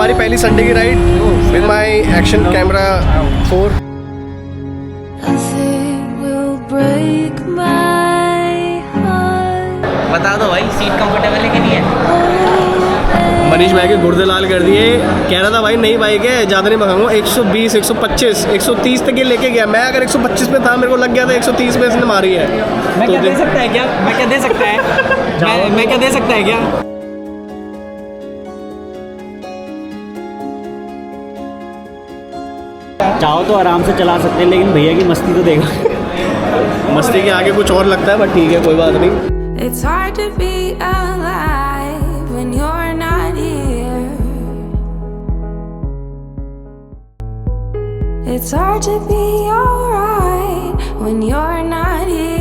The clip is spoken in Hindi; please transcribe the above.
हमारी पहली संडे की ride with my action camera 4। बता दो भाई सीट कंफर्टेबल है कि नहीं है? मनीष भाई के गुर्दे लाल कर दिए। कह रहा था भाई नई बाइक है, ज़्यादा नहीं मंगाऊंगा, 120, 125, 130 तक ये लेके गया। मैं अगर 125 पे था, मेरे को लग गया था 130 पे इसने मारी है। मैं क्या दे सकता है क्या? मैं क्या दे सकता है? मैं क्या दे सकता है क्या? चाहो तो आराम से चला सकते हैं, लेकिन भैया की मस्ती तो देखो। मस्ती के आगे कुछ और लगता है, बट ठीक है, कोई बात नहीं। It's hard to be alive when you're not here. It's hard to be alright when you're not here.